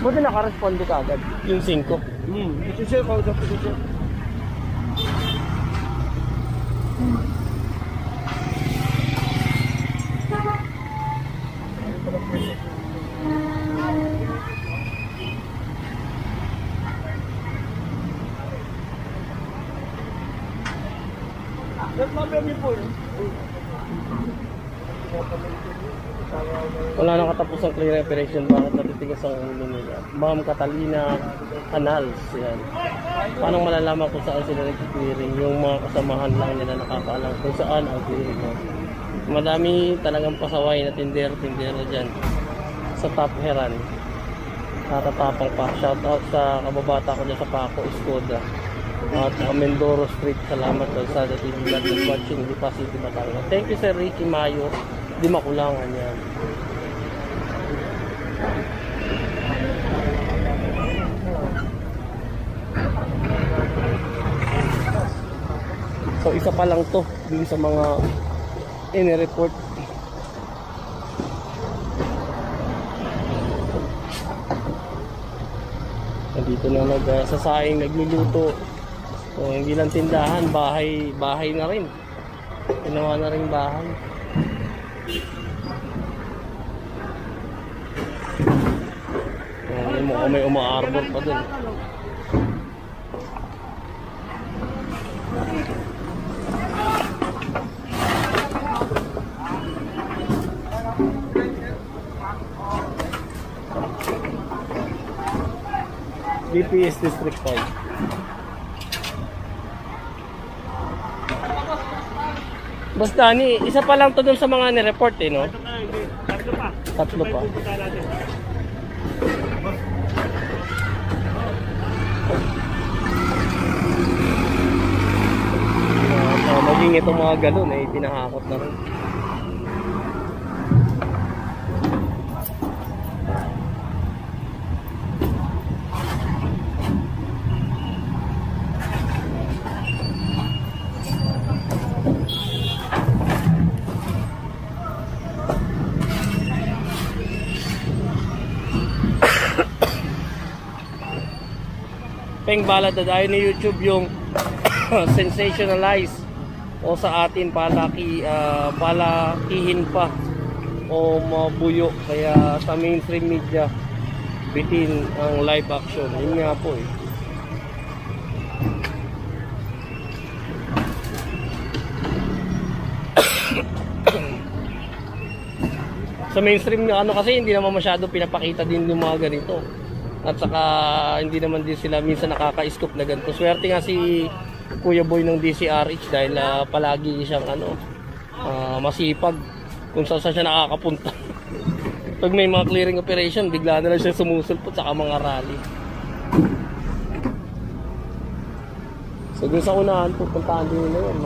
Buti naka-responde ka agad. Yung 5. Ito siya, kausap ko siya. Wala nang katapos ang clear operation. Bakit natitigas ang ulo nila? Ma'am Catalina Canals. Yan. Paano malalaman kung saan sila nag-clearing? Yung mga kasamahan lang nila nakakaalam kung saan ang clearing. Madami talagang pasaway na tindera dyan sa Top Heran. Natatapang pa. Shout out sa kababata ko dyan sa Paco Escoda at Mindoro Street. Salamat sa TV vlog watching Lipa City, Batangas. Thank you Sir Ricky Mayo. Di makulangan yan. So isa pa lang to dun sa mga ini-report. Nandito na nagsasaing, nagluluto. So hindi lang tindahan, bahay na rin. Ginawa na rin bahay. May umaarbor pa dun. DPS District 5. Basta ni, isa pa lang to dun sa mga ni-report eh, no? Tatlo pa. Maging itong mga galon eh, pinahakot na rin. Peng balad na dahil ni YouTube yung sensationalize o sa atin palakihin pa o mabuyo, kaya sa mainstream media bitin ang live action. Yun nga po eh. Sa mainstream na ano kasi hindi naman masyado pinapakita din yung mga ganito. At saka hindi naman din sila minsan nakaka-scoop na ganito. Swerte nga si Kuya Boy ng DCRH dahil palagi siyang masipag kung saan siya nakakapunta. Pag may mga clearing operation, bigla na lang siya sumusulpot sa mga rally. So dun sa unahan, pupuntahan din nila yun.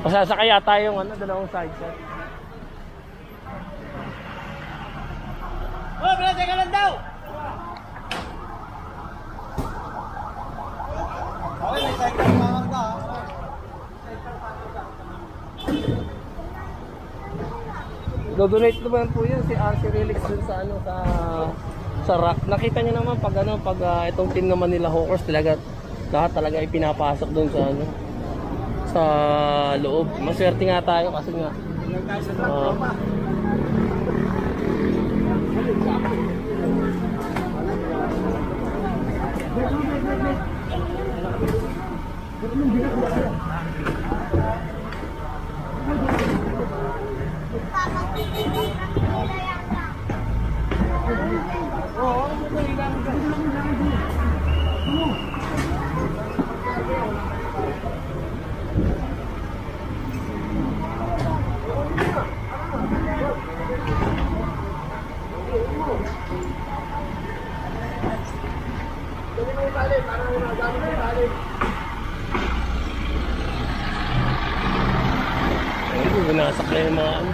Masasakay yata yung dalawang side set. Oh, pero teka lang daw! Okay, may cycle power ka. Do-donate naman po yan si RC Relix dun sa sa rack. Nakita niyo naman pag itong team naman nila Hawkers lahat talaga ipinapasok dun sa loob. Maswerte nga tayo kasi nga winasak na yung mga ano.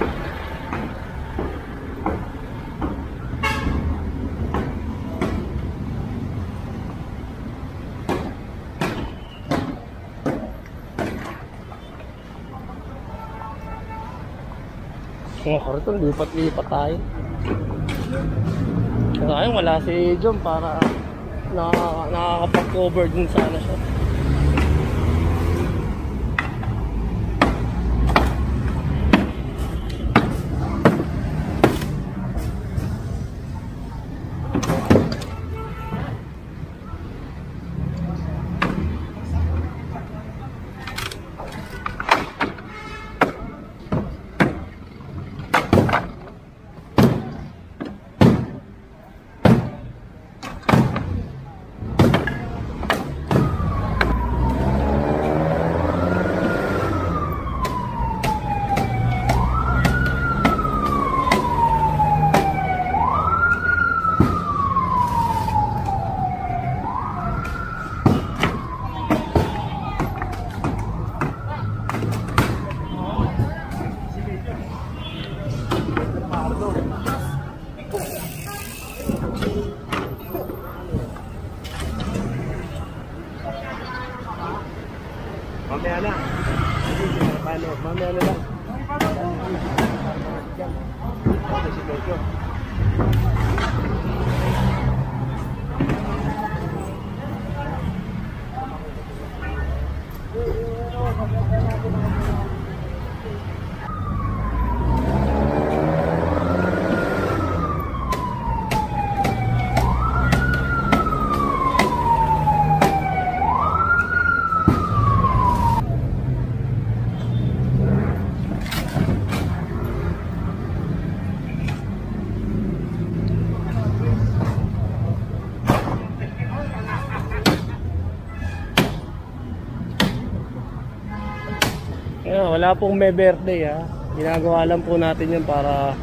Mga karton, lipat-lipat tayo. Sayang wala si John para nakakapag-cover din sana siya. Mamaya na. Mamaya na lang. Si Medyo. Wala pong may birthday ha. Ginagawa lang po natin yun para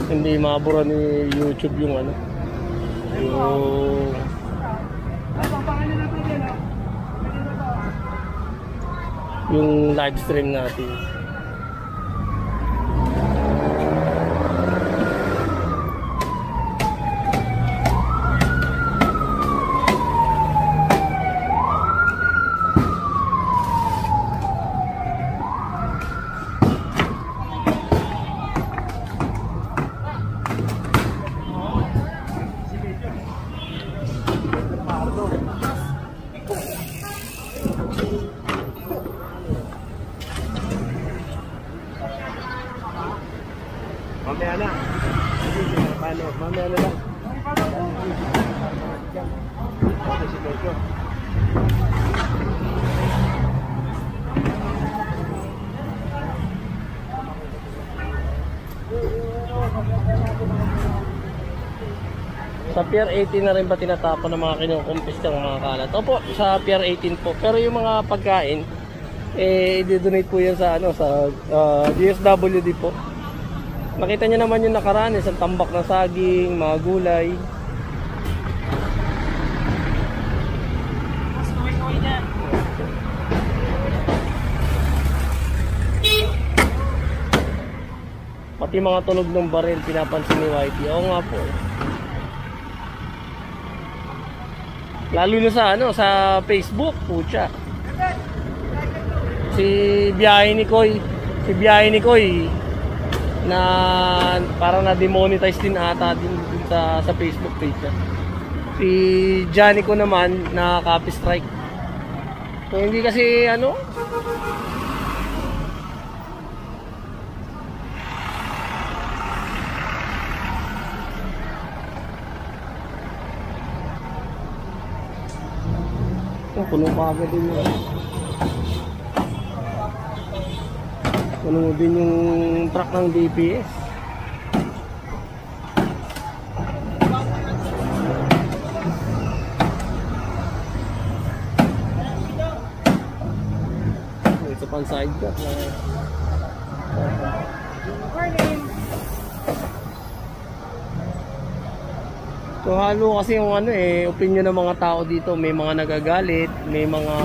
hindi mabura ni YouTube yung ano. Yung live stream natin. Mamaya na. Mamaya na lang. Si Medyo. Sa Pier 18 na rin ba tinatapon ng mga kinukumpis ng mga kalat? Opo, sa Pier 18 po. Pero yung mga pagkain, i-donate po yan sa, sa DSWD po. Nakita nyo naman yung nakaraan, isang tambak na saging, mga gulay. Pati mga tunog ng baril, pinapansin ni Whitey. Oo nga po. Lalo na sa sa Facebook, pucha. Si biyahe ni Koy, na parang na-demonetize din ata din sa Facebook page niya. Si Johnny ko naman na copy strike. So hindi kasi puno pa agad din yun. Puno din yung truck ng DPS. Ito pang side cut na so halo kasi yung opinion ng mga tao dito. May mga nagagalit, may mga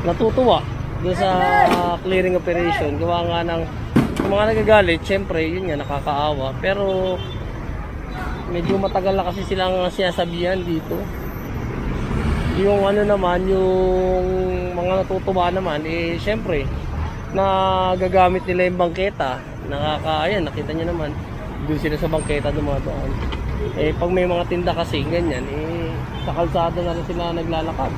natutuwa. doon sa clearing operation. Gawa nga ng yung mga nagagalit, syempre yun nga nakakaawa, pero medyo matagal na kasi silang sinasabihan dito. Yung ano naman, yung mga natutuwa naman, eh syempre nagagamit nila yung bangketa. Ayan, nakita nyo naman, doon sila sa bangketa dumadaan. Eh pag may mga tinda kasi ganyan, eh sa kalsada na rin sila naglalakad.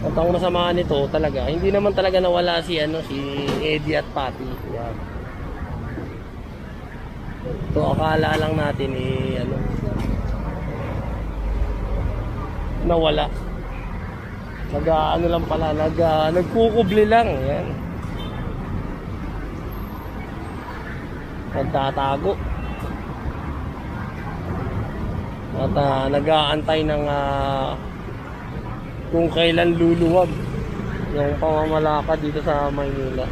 At ang masama nito talaga, hindi naman talaga nawala si Eddie at Patty. Yan. Ito akala lang natin nawala. Lang pala, nagkukubli lang. Yan. Nagtatago. At nag-aantay ng kung kailan luluwag yung pamamalakad dito sa Maynila.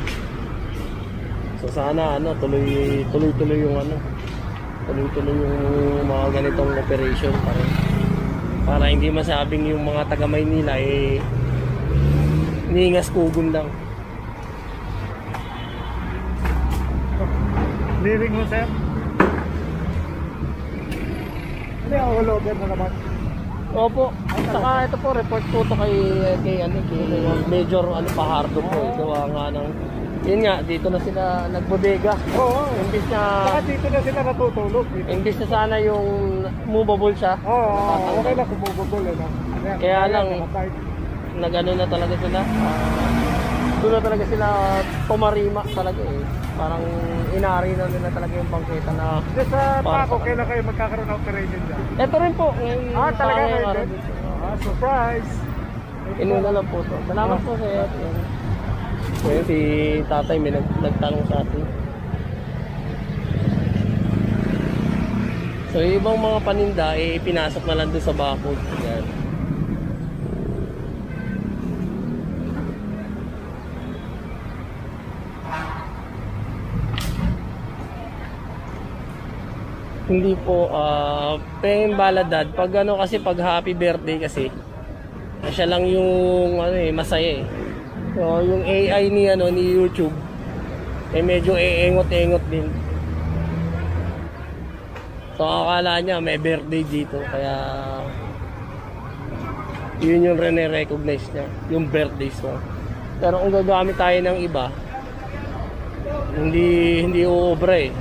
So sana tuloy-tuloy yung tuloy-tuloy yung mga ganitong operation para hindi masabing yung mga taga Maynila ningas kugon lang. Living mo, sir? Hindi ako logan na naman. Opo. Saka ito po, report po to kay Major Pahardo po. Gawa nga ng yun nga, dito na sila nagbodega. Oo. Imbis na saka dito na sila natutulog. imbis na sana yung movable siya. Oo, okay na kung movable Kaya lang nagano na talaga sila. Doon na talaga sila pumarima talaga eh. Parang inari na nila talaga yung bangketa na sa Paco, kailan kayo magkakaroon ng operation dyan? ito rin po. Talaga ngayon? Surprise! Inuna lang po to. Salamat po sir. Ngayon si tatay may nagtanong sa atin. So yung ibang mga paninda ipinasok na lang doon sa bakod. Yan. Hindi po pen baladad pag kasi pag happy birthday kasi siya lang yung masaya eh. So yung AI ni YouTube medyo eengot-engot din. So akala niya may birthday dito kaya yun yung recognize niya, yung birthday song. Pero kung gagamit tayo ng iba, hindi uubra eh.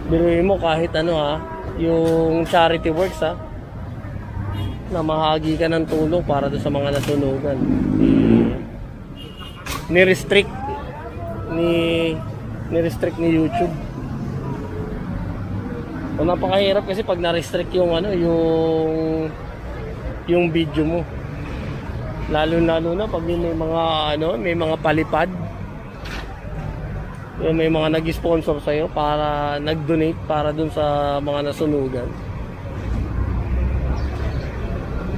Biruin mo kahit yung charity works na mahagi ka ng tulong para doon sa mga nasunugan. Ni-restrict ni YouTube. So, napakahirap kasi pag na-restrict yung yung video mo. Lalo na pag may mga palipad. May mga nag-sponsor sa'yo para nag-donate para dun sa mga nasunugan.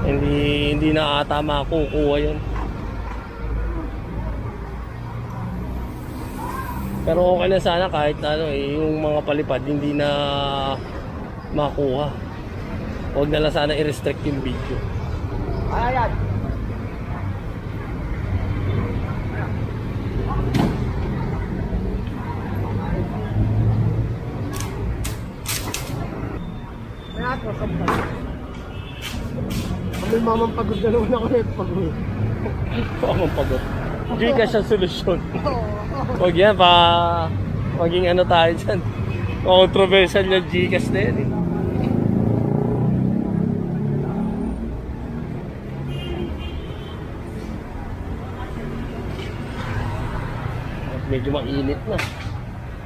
Hindi na ata makukuha yun. Pero okay na sana kahit yung mga palipad hindi na makuha. Huwag na lang sana i-restrict yung video. Ayan. May mamang pagod na naman ako pagod. Mamang pagod. Gcash ang solusyon. Huwag yan maging tayo dyan. Controversial yung Gcash na yan eh. Medyo mainit na.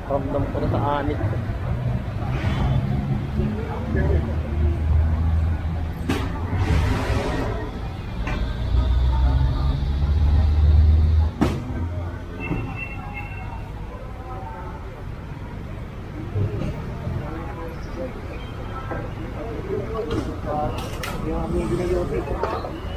Ramdam ko na sa anit. yung aming ginayote.